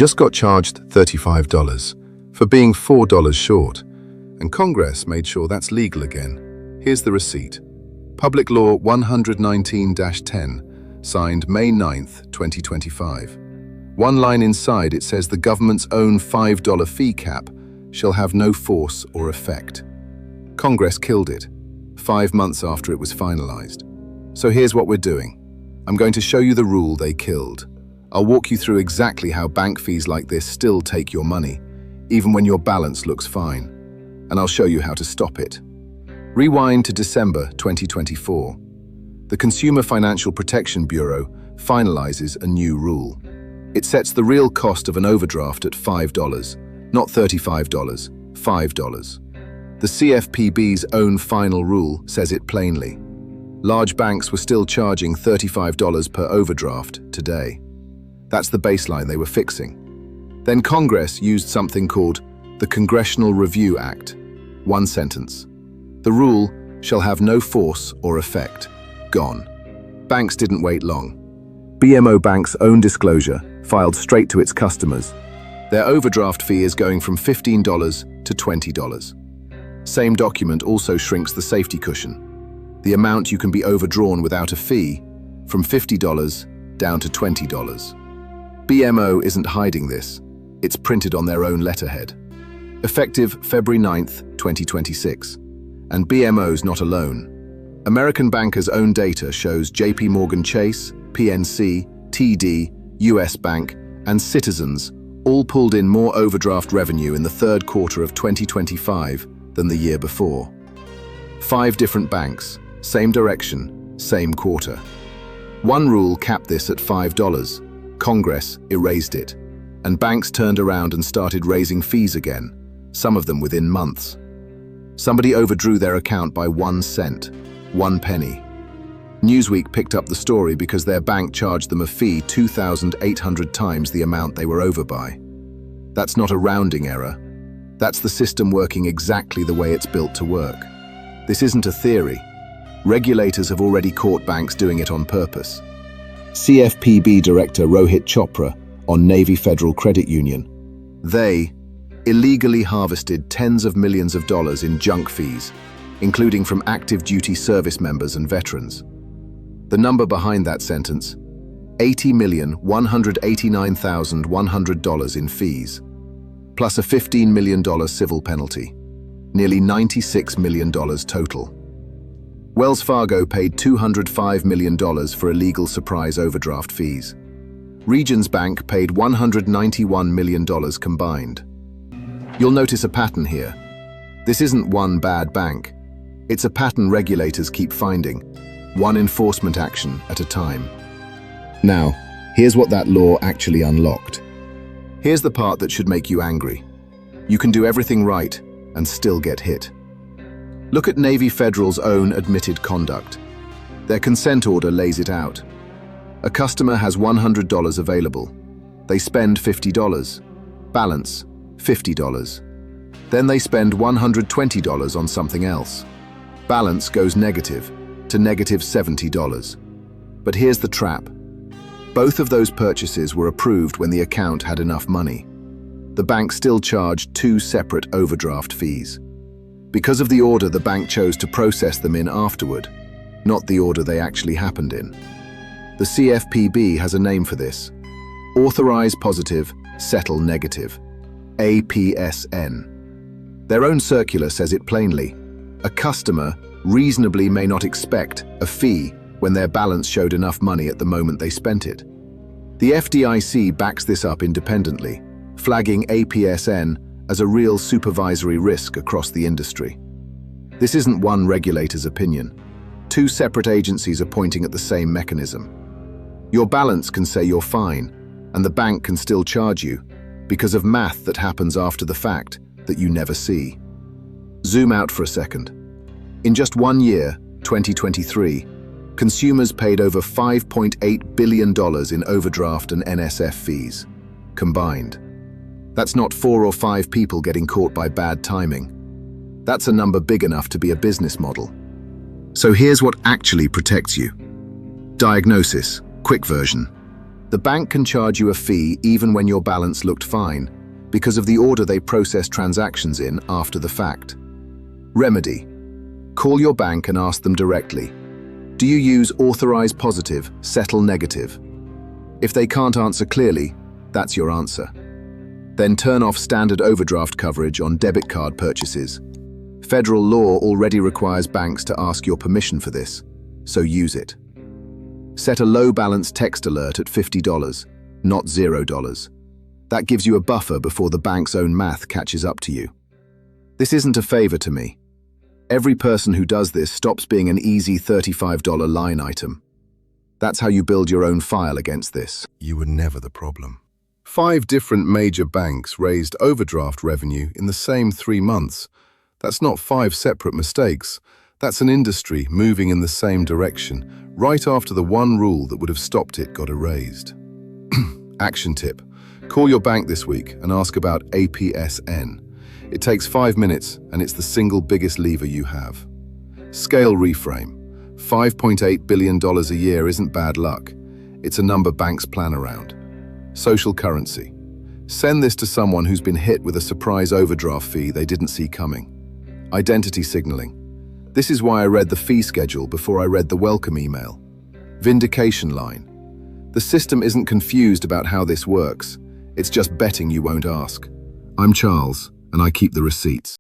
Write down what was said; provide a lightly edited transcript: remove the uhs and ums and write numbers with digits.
just got charged $35 for being $4 short, and Congress made sure that's legal again. Here's the receipt. Public Law 119-10, signed May 9th, 2025. One line inside it says the government's own $5 fee cap shall have no force or effect. Congress killed it 5 months after it was finalized. So here's what we're doing. I'm going to show you the rule they killed. I'll walk you through exactly how bank fees like this still take your money, even when your balance looks fine. And I'll show you how to stop it. Rewind to December 2024. The Consumer Financial Protection Bureau finalizes a new rule. It sets the real cost of an overdraft at $5, not $35, $5. The CFPB's own final rule says it plainly. Large banks were still charging $35 per overdraft today. That's the baseline they were fixing. Then Congress used something called the Congressional Review Act. One sentence. The rule shall have no force or effect. Gone. Banks didn't wait long. BMO Bank's own disclosure filed straight to its customers. Their overdraft fee is going from $15 to $20. Same document also shrinks the safety cushion. The amount you can be overdrawn without a fee from $50 down to $20. BMO isn't hiding this. It's printed on their own letterhead. Effective February 9th, 2026. And BMO's not alone. American Banker's own data shows JP Morgan Chase, PNC, TD, US Bank, and Citizens all pulled in more overdraft revenue in the third quarter of 2025 than the year before. 5 different banks, same direction, same quarter. One rule capped this at $5. Congress erased it, and banks turned around and started raising fees again, some of them within months. Somebody overdrew their account by 1 cent, 1 penny. Newsweek picked up the story because their bank charged them a fee 2,800 times the amount they were over by. That's not a rounding error. That's the system working exactly the way it's built to work. This isn't a theory. Regulators have already caught banks doing it on purpose. CFPB Director Rohit Chopra on Navy Federal Credit Union. They illegally harvested tens of millions of dollars in junk fees, including from active duty service members and veterans. The number behind that sentence, $80,189,100 in fees, plus a $15 million civil penalty, nearly $96 million total. Wells Fargo paid $205 million for illegal surprise overdraft fees. Regions Bank paid $191 million combined. You'll notice a pattern here. This isn't one bad bank. It's a pattern regulators keep finding, one enforcement action at a time. Now, here's what that law actually unlocked. Here's the part that should make you angry. You can do everything right and still get hit. Look at Navy Federal's own admitted conduct. Their consent order lays it out. A customer has $100 available. They spend $50. Balance, $50. Then they spend $120 on something else. Balance goes negative to negative $70. But here's the trap. Both of those purchases were approved when the account had enough money. The bank still charged 2 separate overdraft fees. Because of the order the bank chose to process them in afterward, not the order they actually happened in. The CFPB has a name for this. Authorize positive, settle negative. APSN. Their own circular says it plainly. A customer reasonably may not expect a fee when their balance showed enough money at the moment they spent it. The FDIC backs this up independently, flagging APSN as a real supervisory risk across the industry. This isn't one regulator's opinion. 2 separate agencies are pointing at the same mechanism. Your balance can say you're fine, and the bank can still charge you because of math that happens after the fact that you never see. Zoom out for a second. In just 1 year, 2023, consumers paid over $5.8 billion in overdraft and NSF fees, combined. That's not 4 or 5 people getting caught by bad timing. That's a number big enough to be a business model. So here's what actually protects you. Diagnosis, quick version. The bank can charge you a fee even when your balance looked fine, because of the order they process transactions in after the fact. Remedy: call your bank and ask them directly. Do you use authorize positive, settle negative? If they can't answer clearly, that's your answer. Then turn off standard overdraft coverage on debit card purchases. Federal law already requires banks to ask your permission for this, so use it. Set a low balance text alert at $50, not $0. That gives you a buffer before the bank's own math catches up to you. This isn't a favor to me. Every person who does this stops being an easy $35 line item. That's how you build your own file against this. You were never the problem. 5 different major banks raised overdraft revenue in the same 3 months. That's not 5 separate mistakes. That's an industry moving in the same direction, right after the one rule that would have stopped it got erased. Action tip: call your bank this week and ask about APSN. It takes 5 minutes and it's the single biggest lever you have. Scale reframe: $5.8 billion a year isn't bad luck. It's a number banks plan around. Social currency: send this to someone who's been hit with a surprise overdraft fee they didn't see coming. Identity signaling: this is why I read the fee schedule before I read the welcome email. Vindication line: the system isn't confused about how this works. It's just betting you won't ask. I'm Charles, and I keep the receipts.